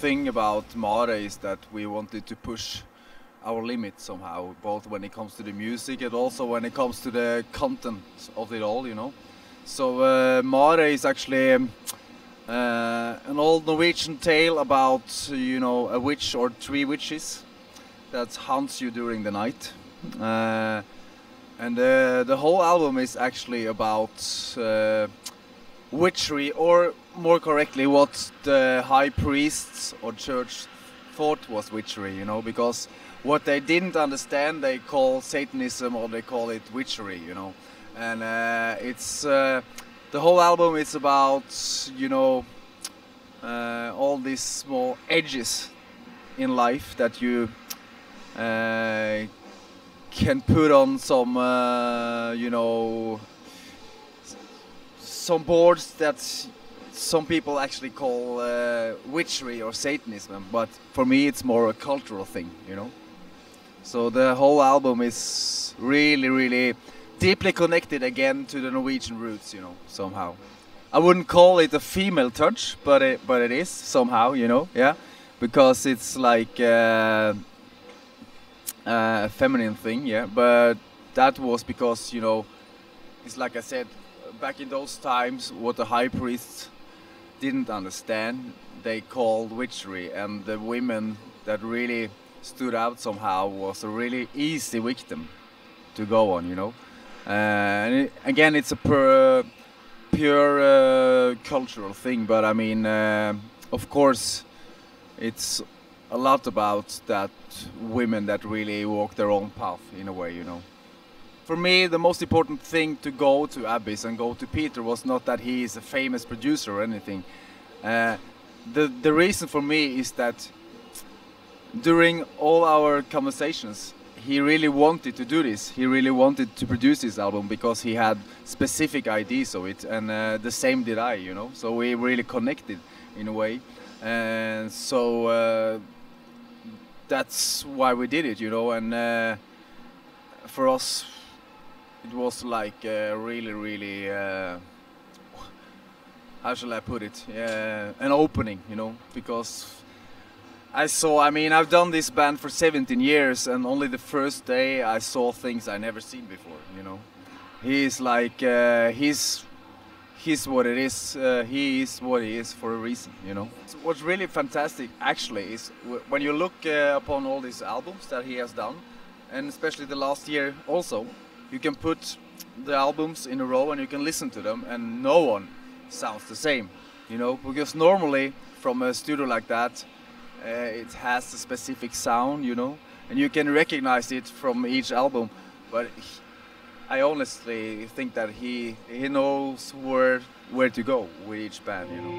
thing about Mare is that we wanted to push our limits somehow, both when it comes to the music and also when it comes to the content of it all, you know. So Mare is actually an old Norwegian tale about, you know, a witch or three witches that haunts you during the night. And the whole album is actually about witchery, or more correctly, what the high priests or church thought was witchery, you know, because what they didn't understand they call Satanism, or they call it witchery, you know. And it's the whole album is about, you know, all these small edges in life that you can put on some, you know, some boards that some people actually call witchery or Satanism, but for me it's more a cultural thing, you know. So the whole album is really, really deeply connected again to the Norwegian roots, you know, somehow. I wouldn't call it a female touch, but it is somehow, you know, yeah, because it's like a feminine thing, yeah. But that was because, you know, it's like I said, back in those times, what the high priests didn't understand, they called witchery, and the women that really stood out somehow was a really easy victim to go on, you know. And again, it's a pure cultural thing, but I mean, of course, it's a lot about that women that really walk their own path in a way, you know. For me, the most important thing to go to Abyss and go to Peter was not that he is a famous producer or anything. The reason for me is that during all our conversations, he really wanted to do this. He really wanted to produce this album because he had specific ideas of it, and the same did I, you know. So we really connected in a way, and so that's why we did it, you know. And for us, it was like really, really, how shall I put it? An opening, you know, because I mean, I've done this band for 17 years, and only the first day I saw things I never seen before, you know. He's like, he's what it is, he is what he is for a reason, you know. What's really fantastic, actually, is when you look upon all these albums that he has done, and especially the last year also, you can put the albums in a row and you can listen to them, and no one sounds the same, you know, because normally from a studio like that, it has a specific sound, you know, and you can recognize it from each album. But I honestly think that he knows where to go with each band, you know.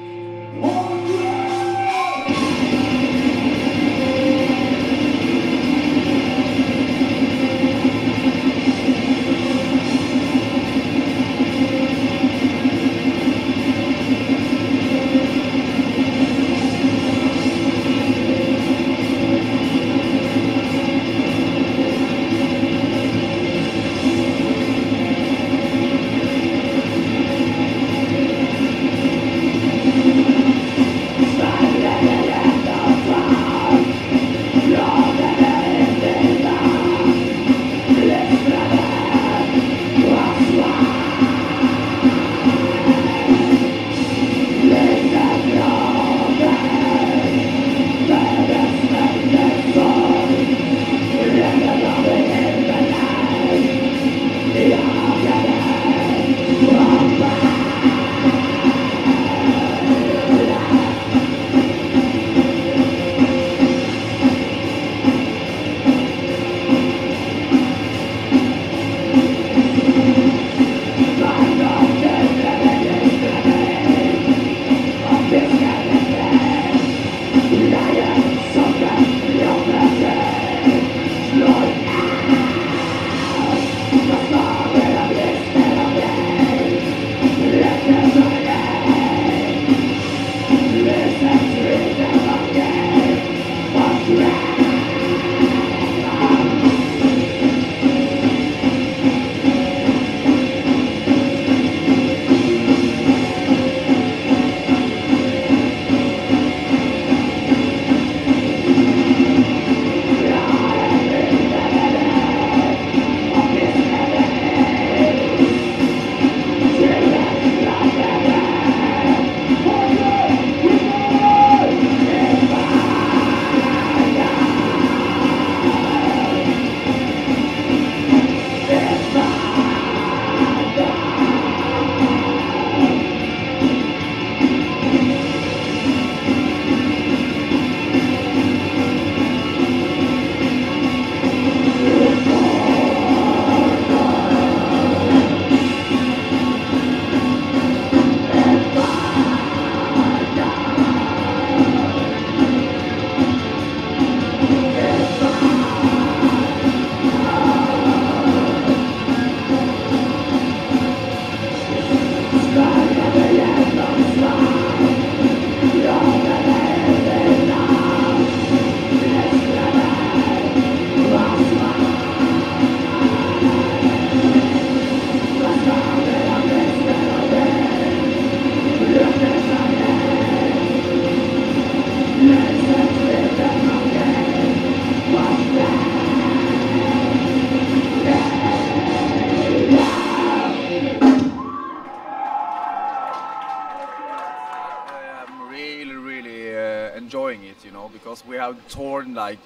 enjoying it, you know, because we have toured like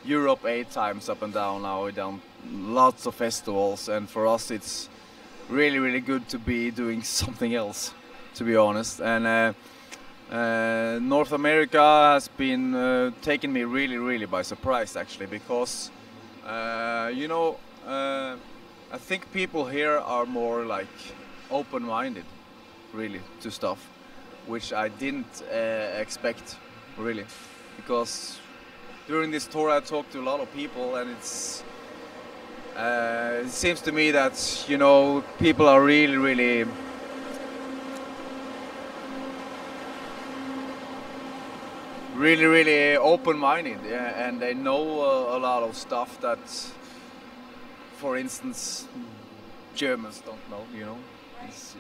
Europe 8 times up and down now. We've done lots of festivals, and for us it's really, really good to be doing something else, to be honest. And North America has been taking me really, really by surprise, actually, because you know, I think people here are more like open-minded, really, to stuff, which I didn't expect, really, because during this tour I talked to a lot of people, and it seems to me that, you know, people are really, really open-minded, yeah, and they know a lot of stuff that, for instance, Germans don't know, you know.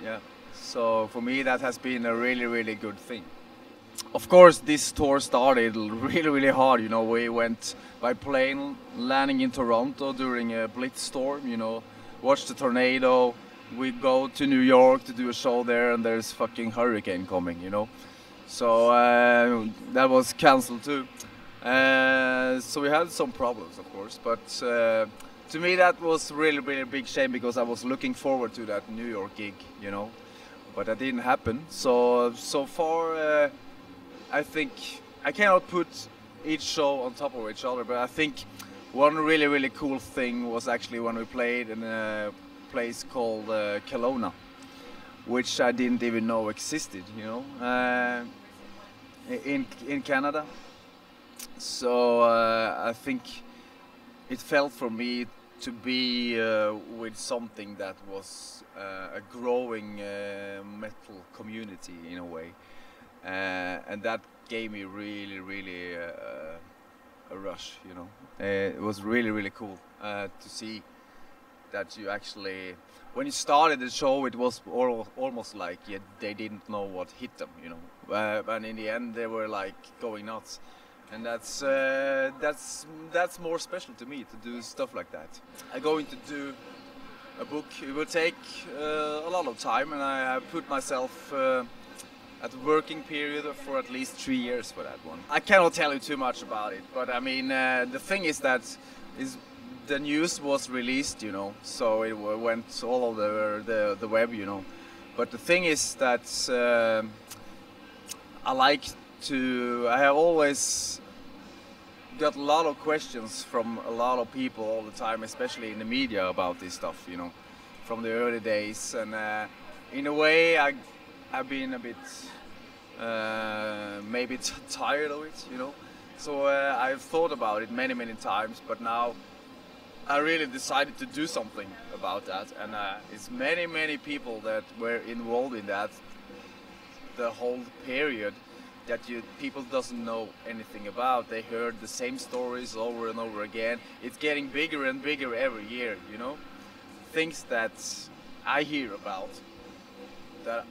Yeah. So for me that has been a really, really good thing. Of course, this tour started really, really hard, you know. We went by plane, landing in Toronto during a blitz storm, you know, watched the tornado. We go to New York to do a show there, and there's fucking hurricane coming, you know. So that was cancelled too. So we had some problems, of course, but to me that was really, really a big shame, because I was looking forward to that New York gig, you know, but that didn't happen. So far I think I cannot put each show on top of each other, but I think one really, really cool thing was actually when we played in a place called Kelowna, which I didn't even know existed, you know, in Canada. So I think it felt for me to be with something that was a growing metal community in a way, and that gave me really, really a rush, you know. It was really, really cool to see that you actually, when you started the show, it was almost like they didn't know what hit them, you know. And in the end, they were like going nuts, and that's more special to me, to do stuff like that. I'm going to do a book. It will take a lot of time, and I have put myself at the working period for at least 3 years for that one. I cannot tell you too much about it, but I mean, the thing is that the news was released, you know, so it went all over the web, you know. But the thing is that I have always got a lot of questions from a lot of people all the time, especially in the media, about this stuff, you know, from the early days. And in a way, I've been a bit maybe tired of it, you know. So I've thought about it many, many times, but now I really decided to do something about that, and it's many, many people that were involved in that, the whole period, that people doesn't know anything about. They heard the same stories over and over again. It's getting bigger and bigger every year, you know. Things that I hear about, that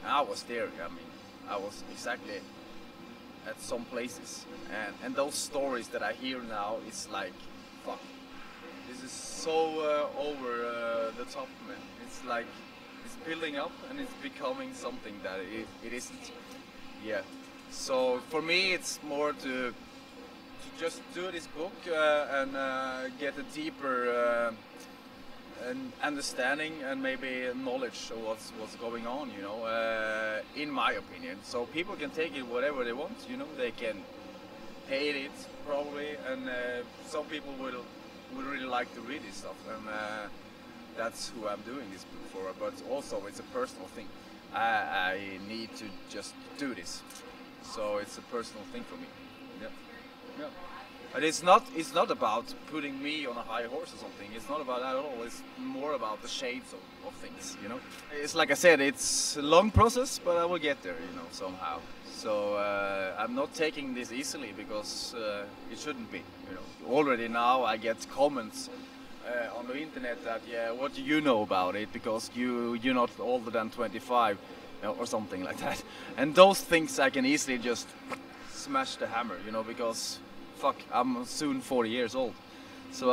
I was there, I mean, I was exactly at some places, and those stories that I hear now, it's like, fuck. This is so over the top, man. It's like, it's building up and it's becoming something that it isn't. Yeah. So for me, it's more to just do this book and get a deeper understanding and maybe knowledge of what's going on, you know, in my opinion. So people can take it whatever they want, you know. They can hate it probably, and some people would really like to read this stuff, and that's who I'm doing this book for. But also it's a personal thing. I need to just do this, so it's a personal thing for me. Yeah, yeah. But it's not about putting me on a high horse or something. It's not about that at all. It's more about the shades of things, you know. It's like I said, it's a long process, but I will get there, you know, somehow. So I'm not taking this easily, because it shouldn't be, you know. Already now I get comments on the internet that, yeah, what do you know about it, because you're not older than 25, you know, or something like that. And those things I can easily just smash the hammer, you know, because fuck, I'm soon 40 years old. So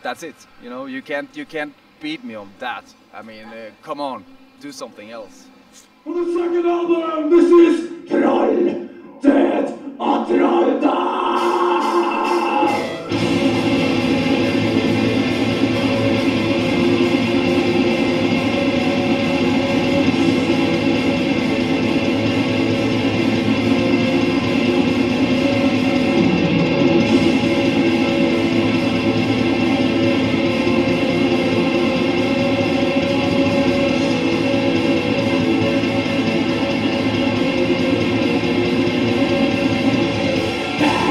that's it, you know. You can't beat me on that. I mean, come on, do something else. For the second album, this is Troll. Det Androida! Yeah!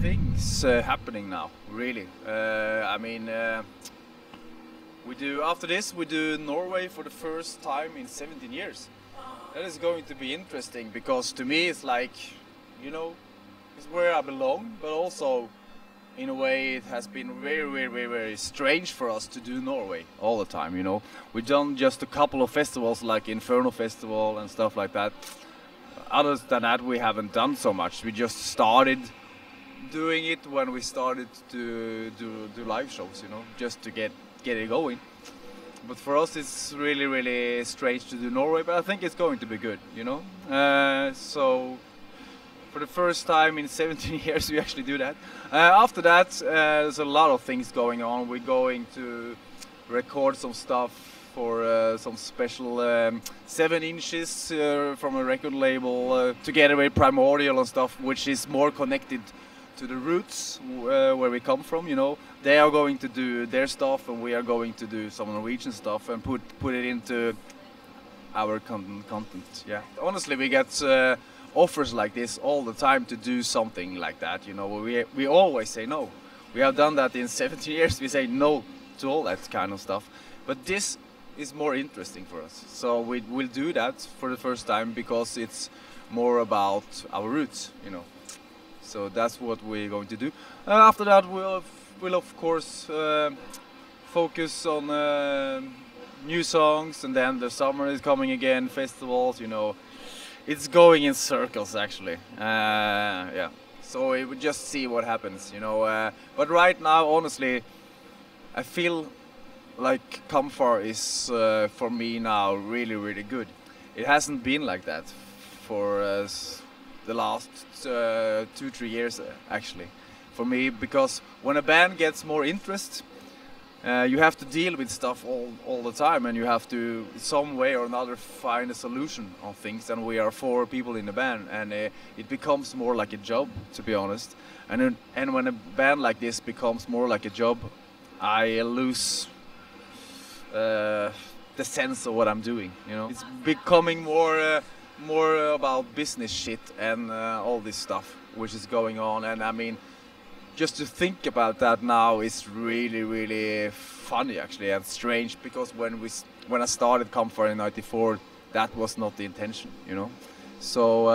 things happening now, really. I mean, we do, after this, we do Norway for the first time in 17 years. That is going to be interesting, because to me it's like, you know, it's where I belong, but also in a way it has been very strange for us to do Norway all the time, you know. We've done just a couple of festivals like Inferno Festival and stuff like that. Other than that, we haven't done so much. We just started doing it when we started to do live shows, you know, just to get it going. But for us it's really strange to do Norway, but I think it's going to be good, you know. So for the first time in 17 years we actually do that. After that, there's a lot of things going on. We're going to record some stuff for some special 7 inches from a record label together with Primordial and stuff, which is more connected to the roots where we come from, you know. They are going to do their stuff and we are going to do some Norwegian stuff and put it into our content. Yeah, honestly, we get offers like this all the time to do something like that, you know. We always say no. We have done that in 17 years. We say no to all that kind of stuff, but this is more interesting for us, so we'll do that for the first time because it's more about our roots, you know. So that's what we're going to do. After that, we'll of course focus on new songs, and then the summer is coming again, festivals, you know. It's going in circles actually. Yeah. So we would just see what happens, you know. But right now, honestly, I feel like Kampfar is for me now really good. It hasn't been like that for the last 2-3 years actually for me, because when a band gets more interest, you have to deal with stuff all the time, and you have to some way or another find a solution on things, and we are 4 people in the band, and it becomes more like a job, to be honest. And when a band like this becomes more like a job, I lose the sense of what I'm doing, you know. It's becoming more about business shit and all this stuff which is going on, and I mean, just to think about that now is really funny actually, and strange, because when I started Kampfar in '94, that was not the intention, you know. So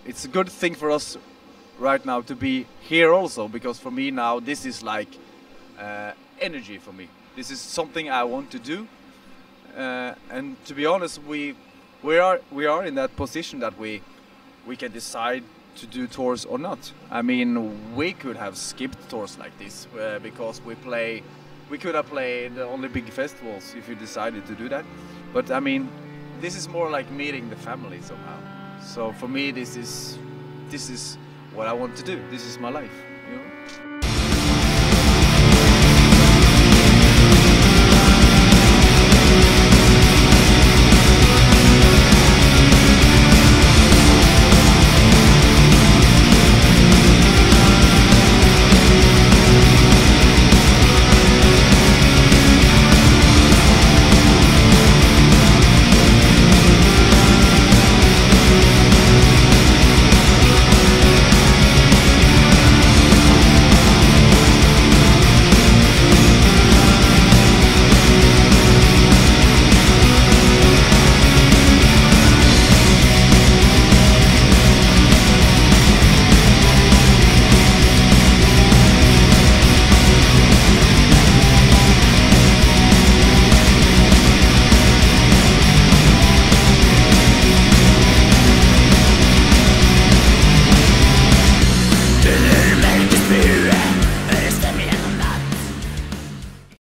it's a good thing for us right now to be here also, because for me now this is like energy for me. This is something I want to do, and to be honest, we are in that position that we can decide to do tours or not. I mean, we could have skipped tours like this because we could have played only big festivals if you decided to do that. But I mean, this is more like meeting the family somehow. So for me, this is what I want to do. This is my life, you know.